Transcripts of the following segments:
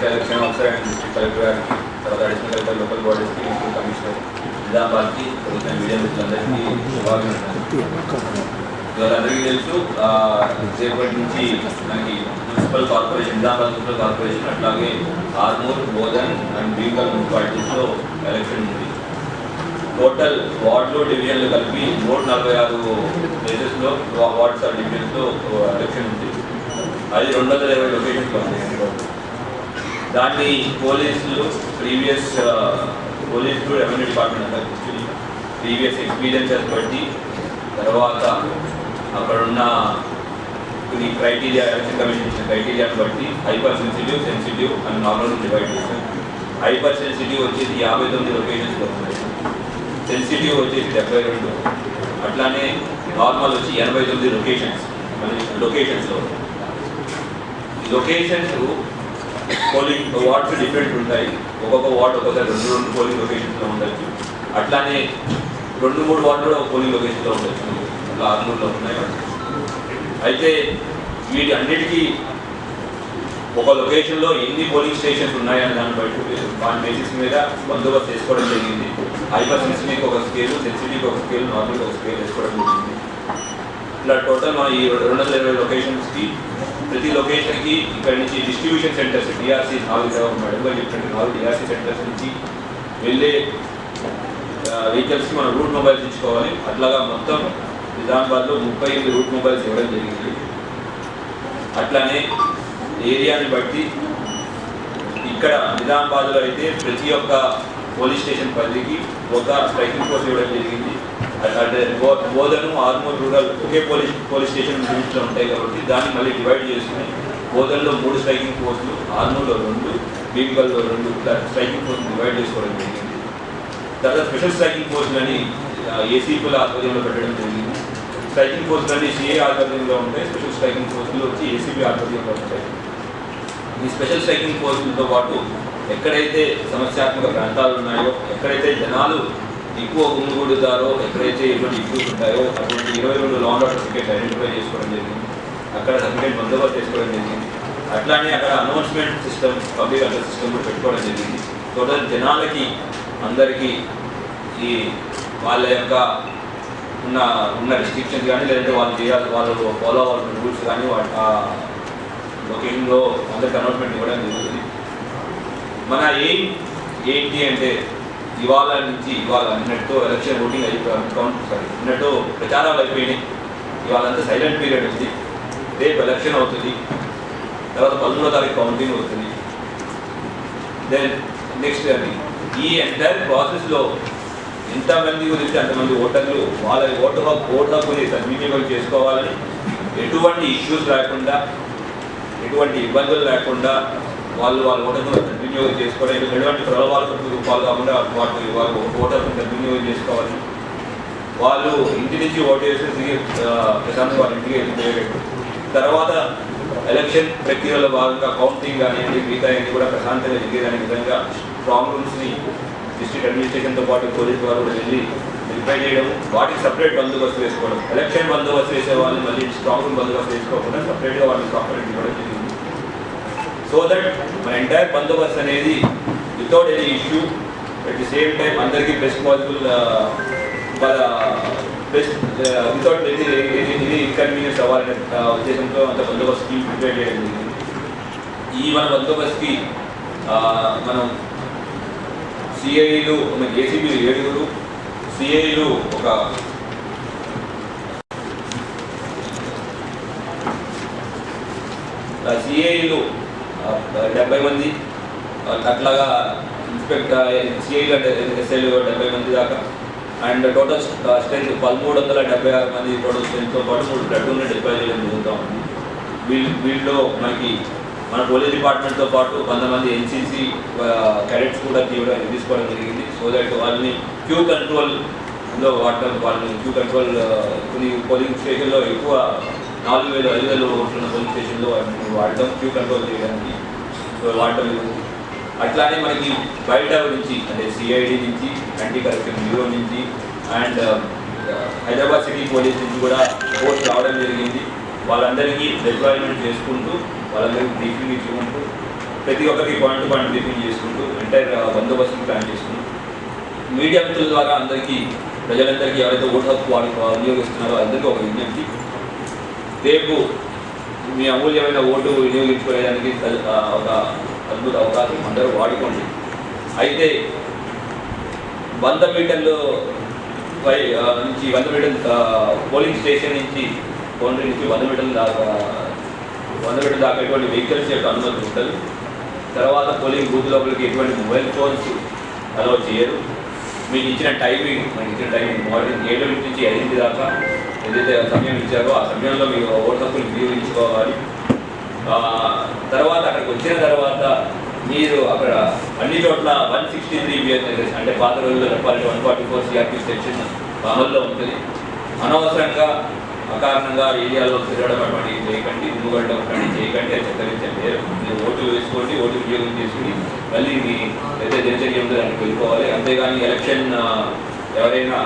District election officer and district collector గారికి, తర్వాత additional collector, local బాడీస్కి, మున్సిపల్ కమిషనర్, నిజామాబాద్కి, మీడియా మిత్రులందరికీ వాళ్ళందరికీ తెలుసు. రేపటి నుంచి మనకి municipal corporation, Nizamabad municipal corporation, అట్లాగే ఆర్మూర్, బోధన్ అండ్ భీమకల్ మున్సిపాలిటీస్లో ఎలక్షన్ ఉంది. టోటల్ వార్డులో డివిజన్లు కలిపి 146 ప్లేసెస్లో వార్డ్స్ ఆర్ డివిజన్స్లో ఎలక్షన్ ఉంది. అది 220 లొకేషన్స్లో ఉంది. దాన్ని పోలీసులు పోలీసులు రెవెన్యూ డిపార్ట్మెంట్ అంతా కూర్చుని ప్రీవియస్ ఎక్స్పీరియన్సెస్ బట్టి, తర్వాత అక్కడున్న కొన్ని క్రైటీరియా, ఎలక్షన్ కమిషన్ ఇచ్చిన క్రైటీరియాని బట్టి hyper sensitive and normal divide చేశారు. హైపర్ సెన్సిటివ్ వచ్చేసి 59 లొకేషన్స్లో ఉన్నాయి, సెన్సిటివ్ వచ్చేసి 72, అట్లానే నార్మల్ వచ్చి 89 లొకేషన్స్లో. లొకేషన్స్ పోలింగ్ వార్డ్స్ డిఫరెంట్ ఉంటాయి. ఒక్కొక్క వార్డు ఒక్కొక్కసారి 2 పోలింగ్ లొకేషన్స్లో ఉండొచ్చు. అట్లానే 2-3 వార్డులు కూడా పోలింగ్ లొకేషన్లో ఉండొచ్చు. అట్లా 6 ఉన్నాయి. అయితే వీటి అన్నిటికీ ఒక లొకేషన్లో ఎన్ని పోలింగ్ స్టేషన్స్ ఉన్నాయని దాన్ని బేసిస్ మీద బందోబస్తు వేసుకోవడం జరిగింది. హైపర్ సెన్సిటివ్కి ఒక స్కేలు, సెన్సిటివ్కి ఒక స్కేలు, నార్మల్కి ఒక స్కేల్ వేసుకోవడం జరిగింది. ఇట్లా టోటల్ మన ఈ 220 లొకేషన్స్కి ప్రతి లొకేషన్కి ఇక్కడ నుంచి distribution centres, DRC 4 different 4 DRC centres నుంచి వెళ్ళే వెహికల్స్కి మనం రూట్ మొబైల్స్ ఇచ్చుకోవాలి. అట్లాగా మొత్తం నిజామాబాద్లో 38 రూట్ మొబైల్స్ ఇవ్వడం జరిగింది. అట్లానే ఏరియాని బట్టి ఇక్కడ నిజామాబాద్లో అయితే ప్రతి ఒక్క పోలీస్ స్టేషన్ పరిధికి ఒక స్ట్రైకింగ్ ఫోర్స్ ఇవ్వడం జరిగింది. అంటే బోధను, ఆర్మూర్, రూరల్ ఒకే పోలీస్ స్టేషన్ లిమిట్లో ఉంటాయి కాబట్టి దాన్ని మళ్ళీ డివైడ్ చేసుకుని బోధన్లో 3 స్ట్రైకింగ్ ఫోర్సులు, ఆర్మూర్లో 2, భీమకల్లో 2 ఇట్లా స్ట్రైకింగ్ ఫోర్స్ డివైడ్ చేసుకోవడం జరిగింది. తర్వాత స్పెషల్ స్ట్రైకింగ్ ఫోర్స్లని ఏసీపీల ఆధ్వర్యంలో పెట్టడం జరిగింది. స్ట్రైకింగ్ ఫోర్స్లన్నీ సిఏ ఆధ్వర్యంలో ఉంటాయి, స్పెషల్ స్ట్రైకింగ్ ఫోర్సులు వచ్చి ఏసీపీ ఆధ్వర్యంలో ఉంటాయి. ఈ స్పెషల్ స్ట్రైకింగ్ ఫోర్సులతో పాటు ఎక్కడైతే సమస్యాత్మక ప్రాంతాలు ఉన్నాయో, ఎక్కడైతే జనాలు ఎక్కువ గుమిగూడుతారో, ఎక్కడైతే ఎటువంటి ఇష్యూస్ ఉంటాయో అటువంటి 22 law and order certificate identify చేసుకోవడం జరిగింది. అక్కడ సర్టిఫికేట్ బందోబస్తు చేసుకోవడం జరిగింది. అట్లానే అక్కడ announcement system, public address system కూడా పెట్టుకోవడం జరిగింది. టోటల్ జనాలకి అందరికీ ఈ వాళ్ళ యొక్క ఉన్న రిస్ట్రిక్షన్స్ కానీ, లేదంటే వాళ్ళు ఫాలో అవ్వాల్సిన రూల్స్ కానీ లొకేషన్లో అందరికి అనౌన్స్మెంట్ ఇవ్వడం జరుగుతుంది. మన ఎయిమ్ ఏంటి అంటే ఇవాళ నిన్నటితో ఎలక్షన్ ఓటింగ్ నిన్నటితో ప్రచారాలు అయిపోయినాయి. ఇవాళంతా సైలెంట్ పీరియడ్ ఉంది. రేపు ఎలక్షన్ అవుతుంది, తర్వాత 13వ తారీఖు కౌంటింగ్ అవుతుంది. దెన్ నెక్స్ట్ అని ఈ ఎంటైర్ ప్రాసెస్లో ఎంతమంది గురించి అంతమంది ఓటర్లు వాళ్ళ ఓటు హక్కుని సద్వినియోగం చేసుకోవాలని, ఎటువంటి ఇష్యూస్ లేకుండా, ఎటువంటి ఇబ్బందులు లేకుండా వాళ్ళ ఓటర్ను సద్వినియోగం చేసుకోవడం, ఎటువంటి ప్రలోభాలకు పాల్గొకుండా వాళ్ళు ఓటర్ను సద్వినియోగం చేసుకోవాలి. వాళ్ళు ఇంటి నుంచి ఓటు వేసి తిరిగి ప్రశాంతంగా వాళ్ళ ఇంటికి వెళ్ళిపోయేటట్టు, తర్వాత ఎలక్షన్ ప్రక్రియలో భాగంగా కౌంటింగ్ కానివ్వండి, మిగతా కూడా ప్రశాంతంగా జరిగేదాని విధంగా స్ట్రాంగ్ రూమ్స్ని డిస్ట్రిక్ట్ అడ్మినిస్ట్రేషన్తో పాటు పోలీసు వారు కూడా వెళ్ళి వెరిఫై చేయడం, వాటికి సపరేట్ బందోబస్తు వేసుకోవడం. ఎలక్షన్ బందోబస్తు వేసే వాళ్ళని మళ్ళీ స్ట్రాంగ్ రూమ్ బందోబస్తు వేసుకోకుండా సపరేట్గా వాళ్ళని ప్రాపర్టీ ఇవ్వడం జరిగింది. సో దట్ మన ఎంటైర్ బందోబస్తు అనేది without any issue, at the same time అందరికీ బెస్ట్ పాసిబుల్ వాళ్ళ బెస్ట్ వితౌట్ ఎనీ ఇన్కన్వీనియన్స్ అవ్వాలనే ఉద్దేశంతో అంత బందోబస్తు స్కీమ్ ప్రిపేర్ చేయడం జరిగింది. ఈ మన బందోబస్తుకి మనం సిఐలు, ఏసీబీలు 7, సిఐలు ఒక సిఐలు 70 మంది, అట్లాగా ఇన్స్పెక్టర్ సిఐలు అంటే ఎస్ఐలు 70 మంది దాకా. అండ్ టోటల్ స్ట్రెంత్ 1376 మంది టోటల్ స్ట్రెంత్తో పాటు 3 ప్లటూన్లు డిప్లాయ్ చేయడం జరుగుతూ ఉంది. వీళ్ళలో మనకి మన పోలీస్ డిపార్ట్మెంట్తో పాటు 100 మంది ఎన్సీసీ క్యాడెట్స్ కూడా తీసుకోవడం జరిగింది. సో దట్ వాళ్ళని క్యూ కంట్రోల్లో వాడటం, వాళ్ళని క్యూ కంట్రోల్ కొన్ని పోలింగ్ స్టేషన్లో ఎక్కువ 4000-5000 ఓట్లున్న పోలింగ్ స్టేషన్లో వాడటం, క్యూ కంట్రోల్ చేయడానికి వాడటం. అట్లానే మనకి బయట నుంచి అంటే సిఐడి నుంచి, యాంటీ కరప్షన్ బ్యూరో నుంచి అండ్ హైదరాబాద్ సిటీ పోలీస్ నుంచి కూడా ఫోర్స్ రావడం జరిగింది. వాళ్ళందరికీ డిప్లాయ్మెంట్ చేసుకుంటూ, వాళ్ళందరికీ బ్రీఫింగ్ ఇచ్చుకుంటూ ప్రతి ఒక్కరికి పాయింట్ టు పాయింట్ బ్రీఫింగ్ చేసుకుంటూ ఎంటైర్ బందోబస్తును ప్లాన్ చేసుకుంటూ మీడియా మిత్రుల ద్వారా అందరికీ ప్రజలందరికీ ఎవరైతే ఓటు హక్కు వాళ్ళు వినియోగిస్తున్నారో అందరికీ ఒక విజ్ఞప్తి, రేపు మీ అమూల్యమైన ఓటు వినియోగించుకోవడానికి ఒక అద్భుత అవకాశం అందరూ వాడుకోండి. అయితే 100 మీటర్లు నుంచి 100 మీటర్ల పోలింగ్ స్టేషన్ నుంచి బౌండరీ నుంచి 100 మీటర్ల దాకా ఎటువంటి వెహికల్స్ యొక్క అనుమతి ఉంటుంది. తర్వాత పోలింగ్ బూత్ లోపలికి ఎటువంటి మొబైల్ ఫోన్స్ అలౌ చేయరు. మీకు ఇచ్చిన టైమింగ్ మార్నింగ్ 7 నుంచి 5 దాకా ఏదైతే సమయం ఇచ్చారో ఆ సమయంలో మీరు ఓటు హక్కులు వినియోగించుకోవాలి. తర్వాత అక్కడికి వచ్చిన తర్వాత మీరు అక్కడ అన్ని చోట్ల 163 అంటే పాత రోజుల్లో చెప్పాలంటే 144 CRP సెక్షన్ అమల్లో ఉంటుంది. అనవసరంగా అకారణంగా ఏరియాలో తిరగడం అటువంటి చేయకండి, ముందుగడడం అటువంటి చేయకండి, అది చక్కరించండి. మీరు ఓటు వేసుకోండి, ఓటు వినియోగం చేసుకుని మళ్ళీ మీ ఏదైతే దినచర్య ఉందో దానికి వెళ్ళిపోవాలి. అంతేగాని ఎలక్షన్ ఎవరైనా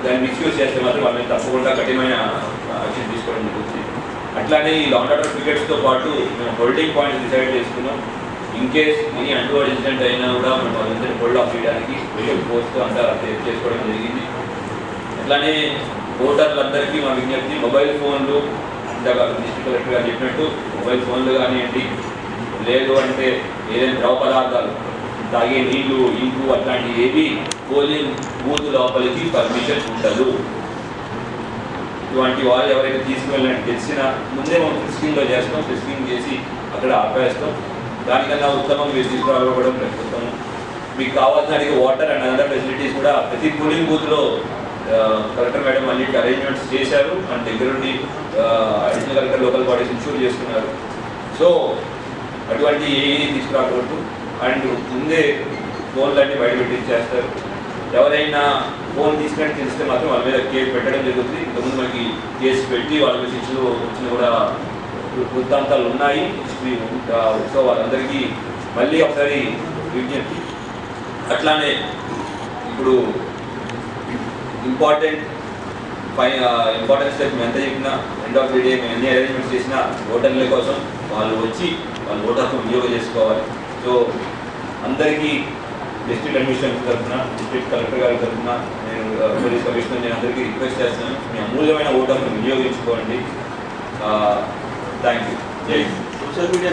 దాన్ని మిస్యూజ్ చేస్తే మాత్రం వాళ్ళని తప్పకుండా కఠినమైన యాక్షన్ తీసుకోవడం జరుగుతుంది. అట్లానే ఈ లాండ్ ఆర్డర్ క్రికెట్స్తో పాటు మేము హోల్డింగ్ పాయింట్స్ డిసైడ్ చేసుకున్నాం. In case any onward incident అయినా కూడా మనం వాళ్ళందరినీ హోల్డ్ ఆఫ్ చేయడానికి వీడియో పోస్ట్ అంతా చేసుకోవడం జరిగింది. అట్లానే ఓటర్లందరికీ మా విజ్ఞప్తి, మొబైల్ ఫోన్లు ఇందాక డిస్ట్రిక్ట్ కలెక్టర్ గారు చెప్పినట్టు మొబైల్ ఫోన్లు కానివ్వండి, లేదు అంటే ఏదైనా ద్రవ పదార్థాలు తాగే నీళ్లు ఇంకు అట్లాంటి ఏవి పోలింగ్ బూత్ లోపలికి పర్మిషన్ ఉండదు. ఇటువంటి వాళ్ళు ఎవరైతే తీసుకువెళ్ళినట్టు తెలిసిన ముందే మనం ఫ్రిస్కింగ్లో చేస్తాం, ఫ్రిస్కింగ్ చేసి అక్కడ ఆపేస్తాం. దానికన్నా ఉత్తమం మీరు తీసుకురావడం ప్రస్తుతం. మీకు కావాల్సిన వాటర్ అండ్ అదర్ ఫెసిలిటీస్ కూడా ప్రతి పోలింగ్ బూత్లో కలెక్టర్ మేడం అన్నింటి అరేంజ్మెంట్స్ చేశారు. అండ్ దగ్గరుండి additional collector local bodies ensure చేసుకున్నారు. సో అటువంటి ఏవి తీసుకురాకూడదు. అండ్ ముందే ఫోన్లన్నీ బయట పెట్టించేస్తారు. ఎవరైనా ఫోన్ తీసుకుని తెలిస్తే మాత్రం వాళ్ళ మీద కేసు పెట్టడం జరుగుతుంది. ఇంతకుముందు మనకి కేసు పెట్టి వాళ్ళ మీద శిక్షలు వచ్చిన కూడా వృత్తాంతాలు ఉన్నాయి. సో వాళ్ళందరికీ మళ్ళీ ఒకసారి విజ్ఞప్తి. అట్లానే ఇప్పుడు ఇంపార్టెంట్ స్టెప్ మేము ఎంత చెప్పినా ఎండ్ ఆఫ్ ది డే మేము ఎన్ని అరేంజ్మెంట్స్ చేసినా ఓటర్ల కోసం వాళ్ళు వచ్చి వాళ్ళు ఓటర్ హక్కు వినియోగం చేసుకోవాలి. సో అందరికీ డిస్ట్రిక్ట్ అడ్మినిస్ట్రేషన్ తరఫున, డిస్ట్రిక్ట్ కలెక్టర్ గారి తరఫున, నేను పోలీస్ కమిషనర్ నేను అందరికీ రిక్వెస్ట్ చేస్తున్నాను, మీ అమూల్యమైన ఓటు హక్కును వినియోగించుకోండి. Thank you. జై. Social media